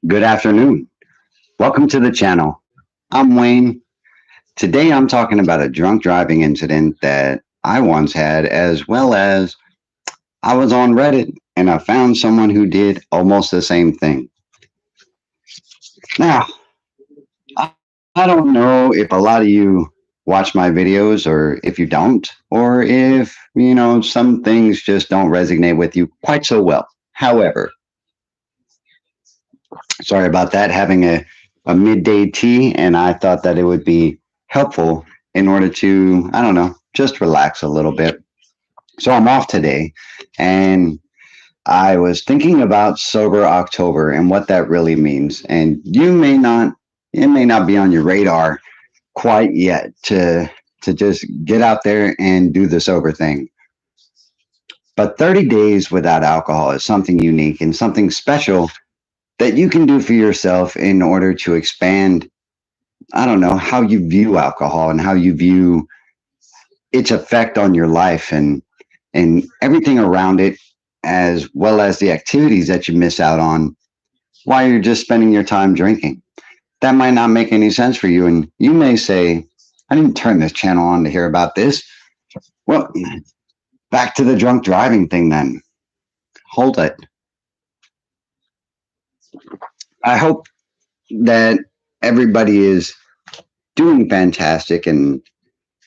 Good afternoon. Welcome to the channel. I'm Wayne. Today I'm talking about a drunk driving incident that I once had, as well as I was on Reddit and I found someone who did almost the same thing. Now, I don't know if a lot of you watch my videos or if you don't, or if, some things just don't resonate with you quite so well. However, sorry about that, having a midday tea, and I thought that it would be helpful in order to, I don't know, just relax a little bit. So I'm off today, and I was thinking about Sober October and what that really means. And it may not be on your radar quite yet to just get out there and do the sober thing. But 30 days without alcohol is something unique and something special that you can do for yourself in order to expand, I don't know, how you view alcohol and how you view its effect on your life and everything around it, as well as the activities that you miss out on while you're just spending your time drinking. That might not make any sense for you. And you may say, I didn't turn this channel on to hear about this. Well, back to the drunk driving thing then. Hold it. I hope that everybody is doing fantastic, and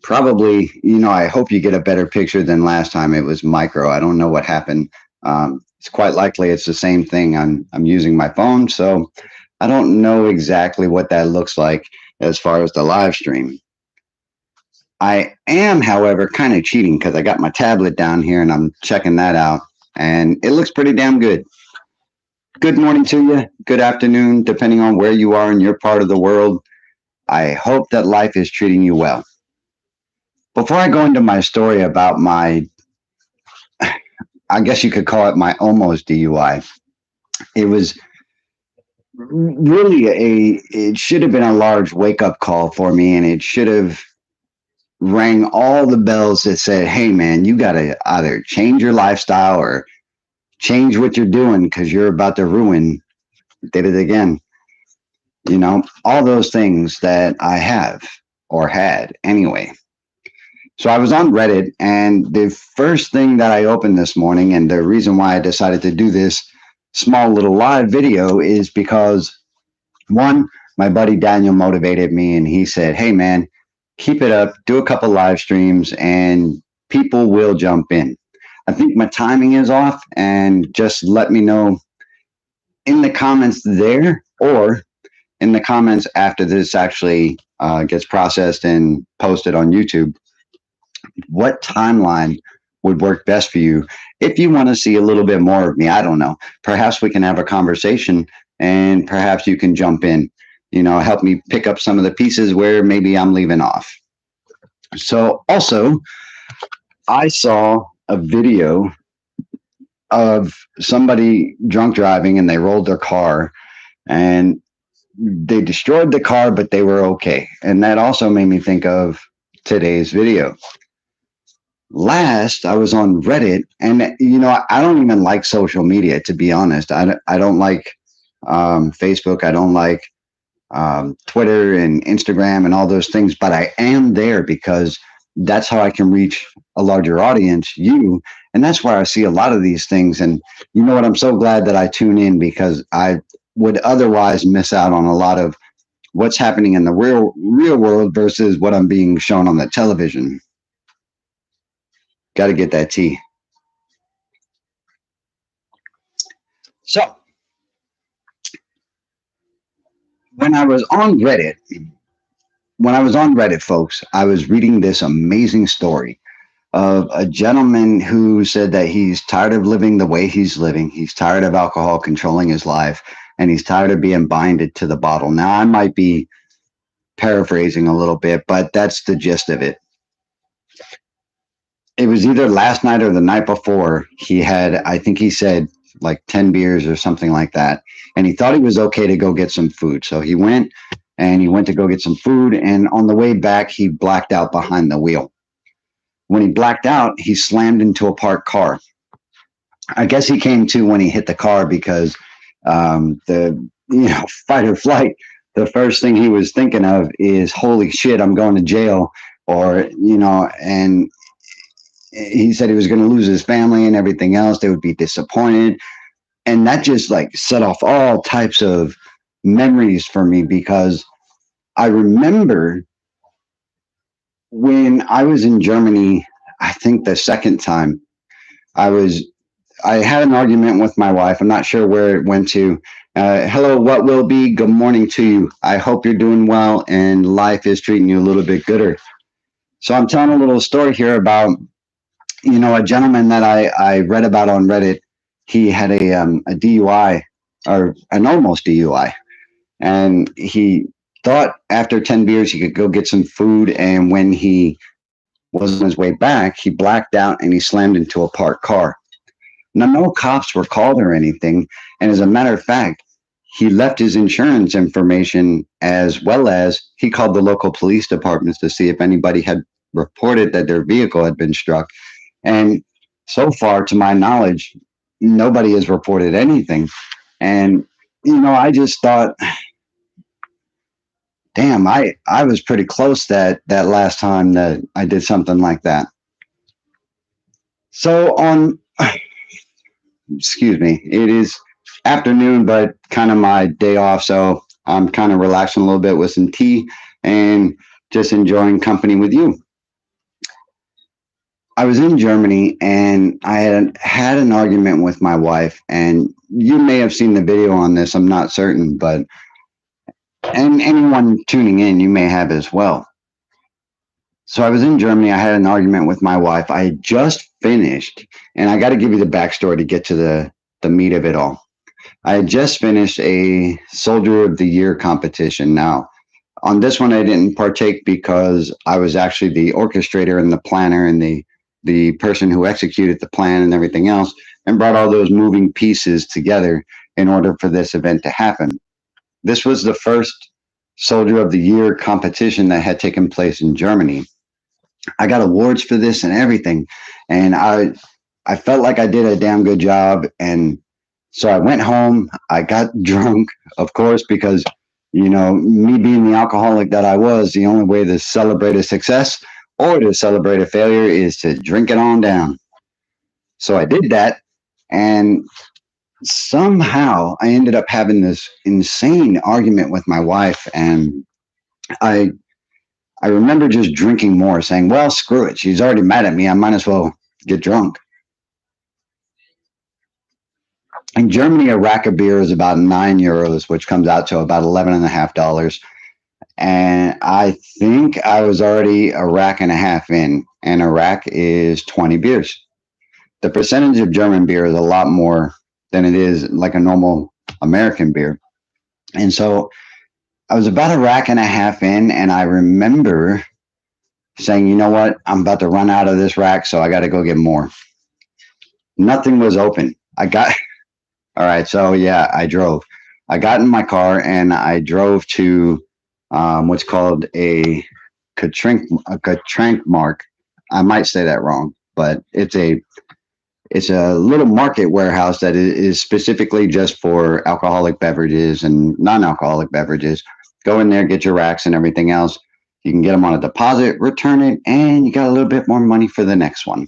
probably, I hope you get a better picture than last time. It was micro. I don't know what happened. It's quite likely it's the same thing. I'm using my phone, so I don't know exactly what that looks like as far as the live stream. I am, however, kind of cheating because I got my tablet down here and I'm checking that out, and it looks pretty damn good. Good morning to you. Good afternoon, depending on where you are in your part of the world. I hope that life is treating you well. Before I go into my story about I guess you could call it my almost DUI, it was really it should have been a large wake up call for me, and it should have rang all the bells that said, hey, man, you got to either change your lifestyle or change what you're doing because you're about to ruin, did it again. All those things that I have or had anyway. So I was on Reddit, and the first thing that I opened this morning, and the reason why I decided to do this small little live video is because, one, my buddy Daniel motivated me, and he said, hey, man, keep it up, do a couple live streams, and people will jump in. I think my timing is off, and just let me know in the comments there or in the comments after this actually gets processed and posted on YouTube, what timeline would work best for you. If you want to see a little bit more of me, I don't know, perhaps we can have a conversation and perhaps you can jump in, help me pick up some of the pieces where maybe I'm leaving off. So also, I saw a video of somebody drunk driving, and they rolled their car and they destroyed the car, but they were okay. And that also made me think of today's video. Last, I was on Reddit, and I don't even like social media, to be honest. I don't like Facebook. I don't like Twitter and Instagram and all those things, but I am there because that's how I can reach a larger audience, you. And that's where I see a lot of these things. And you know what? I'm so glad that I tune in because I would otherwise miss out on a lot of what's happening in the real world versus what I'm being shown on the television. Got to get that tea. So when I was on Reddit, folks, I was reading this amazing story of a gentleman who said that he's tired of living the way he's living. He's tired of alcohol controlling his life, and he's tired of being binded to the bottle. Now, I might be paraphrasing a little bit, but that's the gist of it. It was either last night or the night before. He had, I think he said, like 10 beers or something like that. And he thought he was okay to go get some food. So he went to go get some food. And on the way back, he blacked out behind the wheel. When he blacked out, he slammed into a parked car. I guess he came to when he hit the car because the fight or flight, the first thing he was thinking of is, holy shit, I'm going to jail. Or, and he said he was going to lose his family and everything else. They would be disappointed. And that just like set off all types of memories for me, because I remember when I was in Germany, I think the second time I was, I had an argument with my wife. I'm not sure where it went to. Hello, what will be? Good morning to you. I hope you're doing well and life is treating you a little bit gooder. So I'm telling a little story here about, a gentleman that I read about on Reddit. He had a DUI, or an almost DUI, and he thought after 10 beers he could go get some food. And when he was on his way back, he blacked out and he slammed into a parked car. Now, no cops were called or anything. And as a matter of fact, he left his insurance information, as well as he called the local police departments to see if anybody had reported that their vehicle had been struck. And so far, to my knowledge, nobody has reported anything. And, I just thought, damn, I was pretty close that last time that I did something like that. So excuse me, it is afternoon, but kind of my day off. So I'm kind of relaxing a little bit with some tea and just enjoying company with you. I was in Germany and I had an argument with my wife, and you may have seen the video on this. I'm not certain, but and anyone tuning in, you may have as well. So I was in Germany. I had an argument with my wife. I had just finished, and I got to give you the backstory to get to the meat of it all. I had just finished a Soldier of the Year competition. Now, on this one, I didn't partake because I was actually the orchestrator and the planner and the person who executed the plan and everything else, and brought all those moving pieces together in order for this event to happen. This was the first Soldier of the Year competition that had taken place in Germany. I got awards for this and everything, and I felt like I did a damn good job. And so I went home. I got drunk, of course, because me being the alcoholic that I was, the only way to celebrate a success or to celebrate a failure is to drink it on down. So I did that, and somehow I ended up having this insane argument with my wife, and I remember just drinking more, saying, well, screw it. She's already mad at me. I might as well get drunk. In Germany, a rack of beer is about €9, which comes out to about $11.50. And I think I was already a rack and a half in, and a rack is 20 beers. The percentage of German beer is a lot more than it is like a normal American beer. And so I was about a rack and a half in, and I remember saying, you know what, I'm about to run out of this rack, so I got to go get more. Nothing was open. All right, so yeah, I drove. I got in my car and I drove to what's called a Getränk mark. I might say that wrong, but it's a little market warehouse that is specifically just for alcoholic beverages and non-alcoholic beverages. Go in there, get your racks and everything else. You can get them on a deposit, return it, and you got a little bit more money for the next one.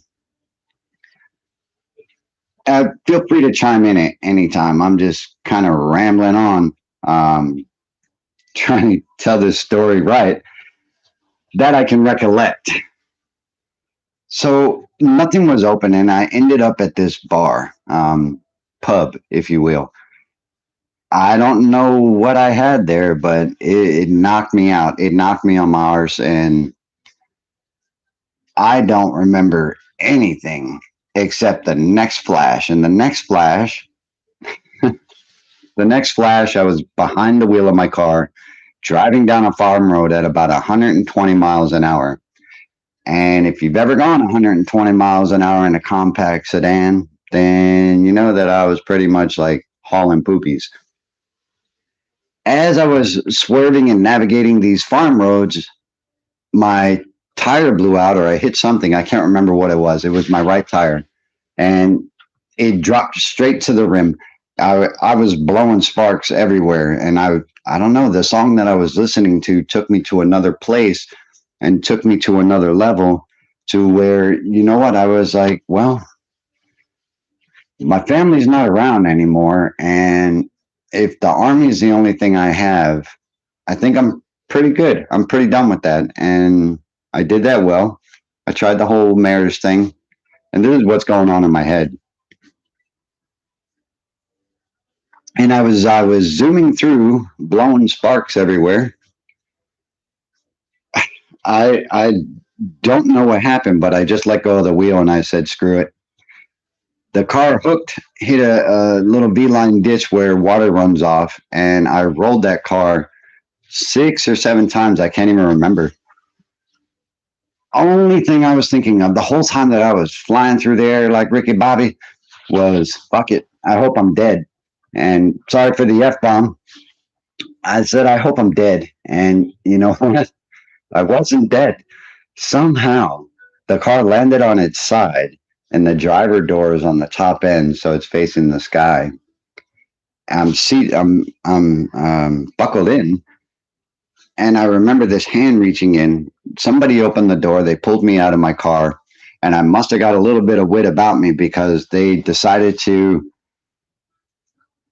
Feel free to chime in at any time. I'm just kind of rambling on, trying to tell this story right that I can recollect. So nothing was open, and I ended up at this bar, pub, if you will. I don't know what I had there, but it knocked me out. It knocked me on my arse, and I don't remember anything except the next flash. And the next flash, I was behind the wheel of my car, driving down a farm road at about 120 miles an hour. And if you've ever gone 120 miles an hour in a compact sedan, then you know that I was pretty much like hauling poopies. As I was swerving and navigating these farm roads, my tire blew out, or I hit something. I can't remember what it was. It was my right tire, and it dropped straight to the rim. I was blowing sparks everywhere, and I don't know, the song that I was listening to took me to another place and took me to another level to where, you know what, I was like, well, my family's not around anymore, and if the army is the only thing I have, I think I'm pretty good. I'm pretty done with that, and I did that well. I tried the whole marriage thing, and this is what's going on in my head. And I was zooming through, blowing sparks everywhere. I don't know what happened, but I just let go of the wheel and I said, "Screw it." The car hooked, hit a little V-line ditch where water runs off, and I rolled that car 6 or 7 times. I can't even remember. Only thing I was thinking of the whole time that I was flying through the air like Ricky Bobby was, "Fuck it. I hope I'm dead." And sorry for the F bomb. I said, "I hope I'm dead." And you know what? I wasn't dead. Somehow the car landed on its side and the driver door is on the top end, so it's facing the sky. I'm buckled in, and I remember this hand reaching in. Somebody opened the door, they pulled me out of my car, and I must have got a little bit of wit about me because they decided to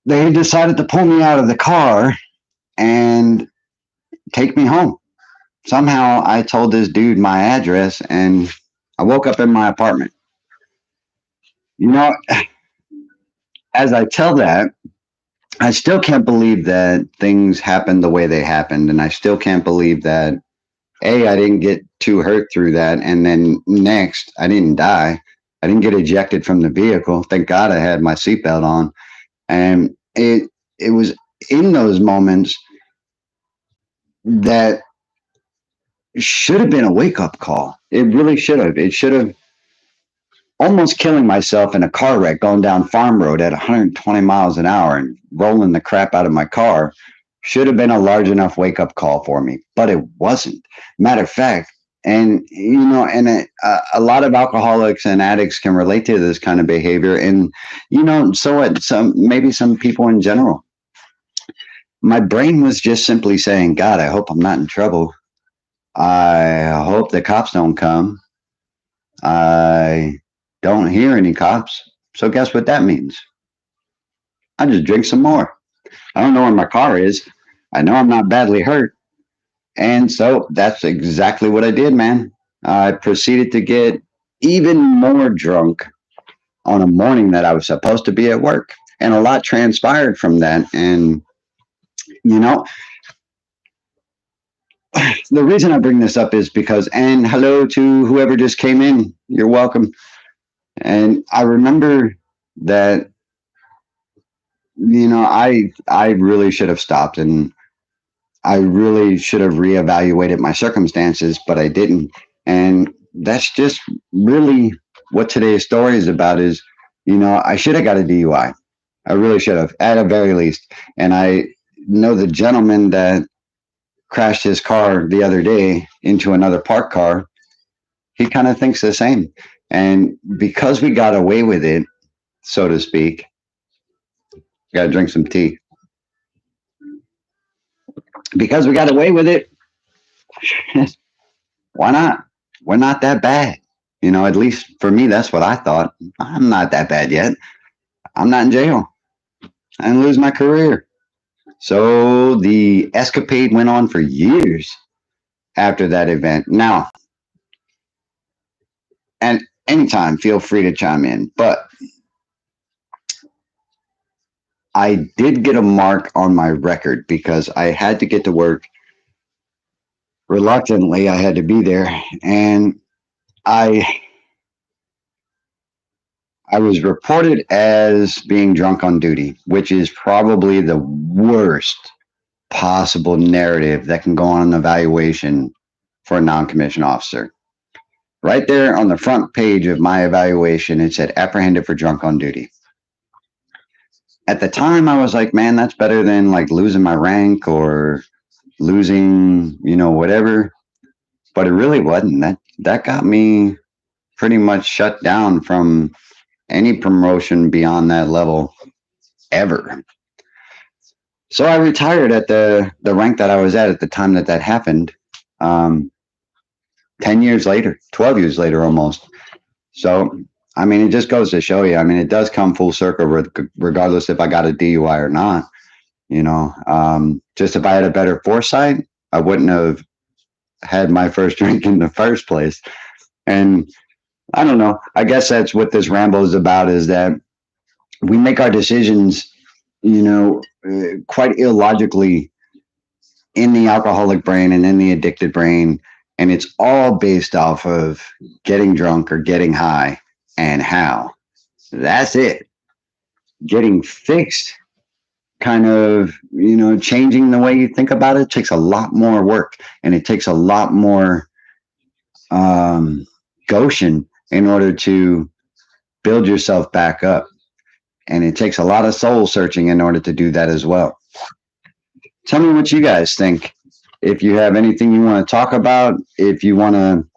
pull me out of the car and take me home. Somehow I told this dude my address, and I woke up in my apartment. You know, as I tell that, I still can't believe that things happened the way they happened, and I still can't believe that I didn't get too hurt through that, and then next I didn't die. I didn't get ejected from the vehicle. Thank God I had my seatbelt on, and it was in those moments that should have been a wake up call. It really should have. It should have. Almost killing myself in a car wreck going down Farm Road at 120 miles an hour and rolling the crap out of my car should have been a large enough wake up call for me, but it wasn't. Matter of fact, and a lot of alcoholics and addicts can relate to this kind of behavior, and so what? Some people in general. My brain was just simply saying, "God, I hope I'm not in trouble. I hope the cops don't come. I don't hear any cops. So guess what that means? I just drink some more. I don't know where my car is. I know I'm not badly hurt." And so that's exactly what I did, man. I proceeded to get even more drunk on a morning that I was supposed to be at work. And a lot transpired from that. And, you know, the reason I bring this up is because, and hello to whoever just came in. You're welcome. And I remember that, I really should have stopped, and I really should have reevaluated my circumstances, but I didn't. And that's just really what today's story is about is, I should have got a DUI. I really should have, at the very least. And I know the gentleman that crashed his car the other day into another parked car, he kind of thinks the same. And because we got away with it, so to speak, got to drink some tea. Because we got away with it, why not? We're not that bad. At least for me, that's what I thought. I'm not that bad yet. I'm not in jail. I didn't lose my career. So the escapade went on for years after that event. Now, and anytime, feel free to chime in. But I did get a mark on my record because I had to get to work. Reluctantly, I had to be there. And I I was reported as being drunk on duty, which is probably the worst possible narrative that can go on an evaluation for a non-commissioned officer. Right there on the front page of my evaluation, it said apprehended for drunk on duty. At the time, I was like, man, that's better than like losing my rank or losing, whatever. But it really wasn't. That got me pretty much shut down from any promotion beyond that level. ever. So I retired at the rank that I was at the time that that happened. Um, 10 years later, 12 years later almost. So, I mean, it just goes to show you. I mean, it does come full circle, regardless if I got a DUI or not. Just if I had a better foresight, I wouldn't have had my first drink in the first place. And I don't know. I guess that's what this ramble is about, is that we make our decisions, quite illogically in the alcoholic brain and in the addicted brain. And it's all based off of getting drunk or getting high and how. That's it. Getting fixed, kind of, changing the way you think about it takes a lot more work, and it takes a lot more gumption in order to build yourself back up. And it takes a lot of soul searching in order to do that as well. Tell me what you guys think. If you have anything you want to talk about, if you want to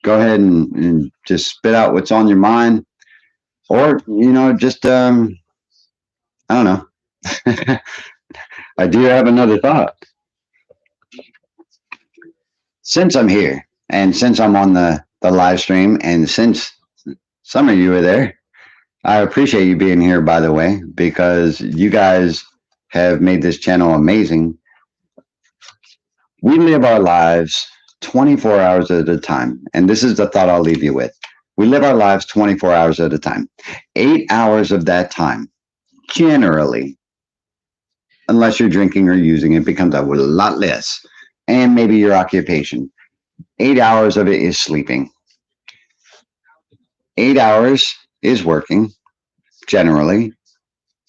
go ahead and just spit out what's on your mind, or, just, I don't know. I do have another thought. Since I'm here, and since I'm on the live stream, and since some of you are there, I appreciate you being here, by the way, because you guys have made this channel amazing. We live our lives 24 hours at a time. And this is the thought I'll leave you with. We live our lives 24 hours at a time. 8 hours of that time, generally, unless you're drinking or using, it becomes a lot less. And maybe your occupation. 8 hours of it is sleeping. 8 hours is working, generally.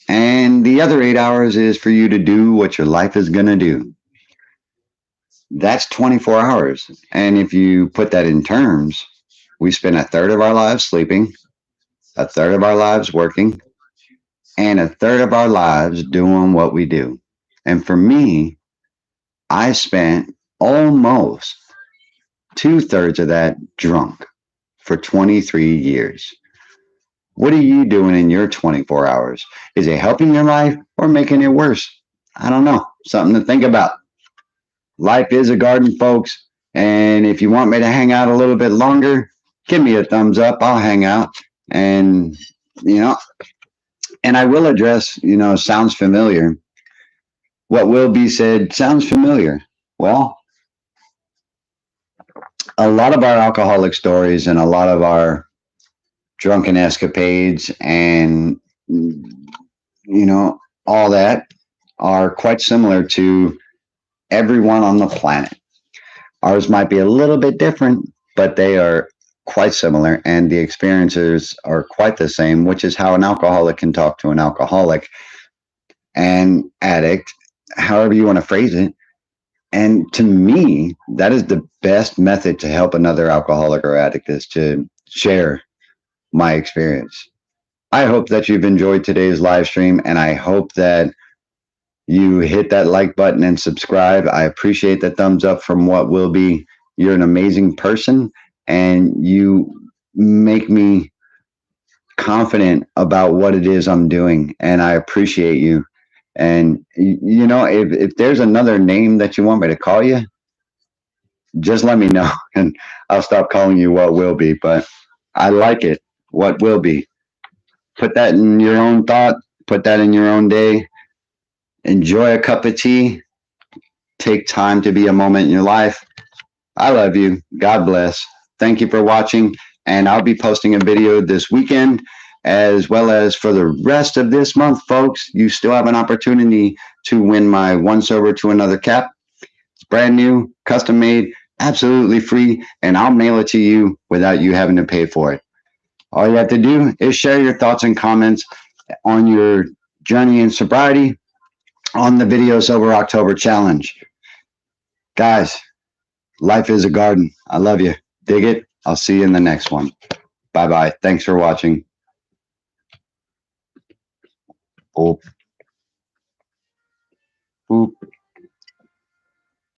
And the other 8 hours is for you to do what your life is going to do. That's 24 hours. And if you put that in terms, we spend a third of our lives sleeping, a third of our lives working, and a third of our lives doing what we do. And for me, I spent almost 2/3 of that drunk for 23 years. What are you doing in your 24 hours? Is it helping your life or making it worse? I don't know. Something to think about. Life is a garden, folks. And if you want me to hang out a little bit longer, give me a thumbs up. I'll hang out. And, and I will address, sounds familiar. What will be said sounds familiar. Well, a lot of our alcoholic stories and a lot of our drunken escapades and, all that are quite similar to everyone on the planet. Ours might be a little bit different, but they are quite similar, and the experiences are quite the same, which is how an alcoholic can talk to an alcoholic and addict, however you want to phrase it. And to me, that is the best method to help another alcoholic or addict, is to share my experience. I hope that you've enjoyed today's live stream, and I hope that you hit that like button and subscribe. I appreciate the thumbs up from what will be. You're an amazing person, and you make me confident about what it is I'm doing, and I appreciate you. And, if there's another name that you want me to call you, just let me know, and I'll stop calling you what will be. But I like it, what will be. Put that in your own thought. Put that in your own day. Enjoy a cup of tea. Take time to be a moment in your life. I love you. God bless. Thank you for watching. And I'll be posting a video this weekend, as well as for the rest of this month, folks. You still have an opportunity to win my One Sober to Another cap. It's brand new, custom made, absolutely free, and I'll mail it to you without you having to pay for it. All you have to do is share your thoughts and comments on your journey in sobriety on the Video Sober October Challenge. Guys, life is a garden. I love you. Dig it. I'll see you in the next one. Bye-bye. Thanks for watching. Boop. Boop.